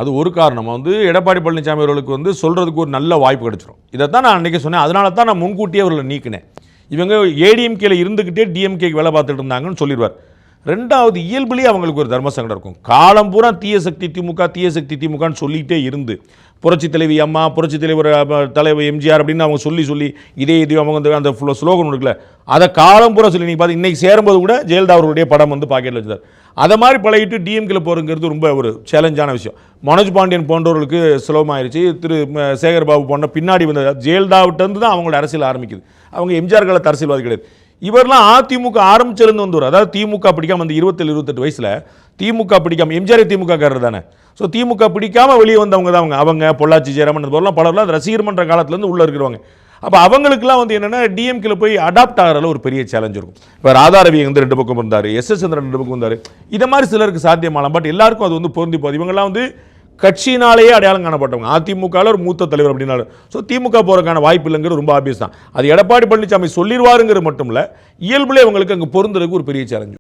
அது ஒரு காரணம். எடப்பாடி பழனிசாமி அவர்களுக்கு சொல்கிறதுக்கு ஒரு நல்ல வாய்ப்பு கிடைச்சிரும். இதைத்தான் நான் அன்றைக்கி சொன்னேன். அதனால தான் நான் முன்கூட்டியே அவர்களை நீக்கினேன். இவங்க ஏடிஎம்கேல இருந்துக்கிட்டே டிஎம்கேக்கு வேலை பார்த்துட்டு இருந்தாங்கன்னு சொல்லிடுவார். ரெண்டாவது, இயல்புலேயே அவங்களுக்கு ஒரு தர்ம சங்கடம் இருக்கும். காலம் பூரா தீய சக்தி திமுகன்னு சொல்லிகிட்டே இருந்து புரட்சி தலைவி அம்மா, புரட்சி தலைவர் தலைவர் எம்ஜிஆர் அப்படின்னு அவங்க சொல்லி இதே அவங்க அந்த ஸ்லோகன் இருக்குல்ல, அதை காலம் பூரா சொல்லி நீங்கள் பார்த்து இன்றைக்கி சேரும்போது கூட ஜெயலலிதா அவருடைய படம் பாக்கெட்டில் வச்சுருந்தார். அதை மாதிரி பழகிட்டு டிஎம்கேல போகிறங்கிறது ரொம்ப ஒரு சேலஞ்சான விஷயம். மனோஜ் பாண்டியன் போன்றவர்களுக்கு சுலபமாயிருச்சு. திரு சேகர் பாபு போன்ற பின்னாடி வந்த ஜெயலலிதாவிட்டேருந்து தான் அவங்களோட அரசியல் ஆரம்பிக்குது. அவங்க எம்ஜிஆர் காலத்து அரசியல்வாதி கிடையாது. இவரெல்லாம் அதிமுக ஆரம்பிச்சிருந்து வந்தவர். அதாவது திமுக பிடிக்காம 27-28 வயசில் திமுக பிடிக்காம, எம்ஜிஆர் திமுக காரர் தானே. ஸோ திமுக பிடிக்காம வெளியே வந்தவங்க தான் அவங்க பொள்ளாச்சி ஜெயராமன் போலாம் பலர்லாம் அந்த ரசிகர் மன்ற காலத்துலேருந்து உள்ளே இருக்கிறவங்க. அப்போ அவங்களுக்குலாம் என்னென்னா டிஎம்கேல போய் அடாப்ட் ஆகிறதுல ஒரு பெரிய சேலஞ்ச் இருக்கும். இப்போ ராதாரவி 2 பக்கம் இருந்தார், எஸ்.எஸ். சந்திரன் 2 பக்கம் வந்தார். இதை மாதிரி சிலருக்கு சாத்தியமாகலாம். பட் எல்லாருக்கும் அது பொருந்தி போகுது. இவங்கெல்லாம் கட்சியினாலேயே அடையாளம் காணப்பட்டவங்க. அதிமுகவில் ஒரு மூத்த தலைவர் அப்படின்னாலும் ஸோ திமுக போகிறதுக்கான வாய்ப்பு இல்லைங்கிறது ரொம்ப ஆபியஸ் தான். அது எடப்பாடி பழனிசாமி சொல்லிடுவாருங்கிறது மட்டும் இல்லை, இயல்புலேயே அவங்களுக்கு அங்கே பொருந்துறதுக்கு ஒரு பெரிய சேலஞ்சு.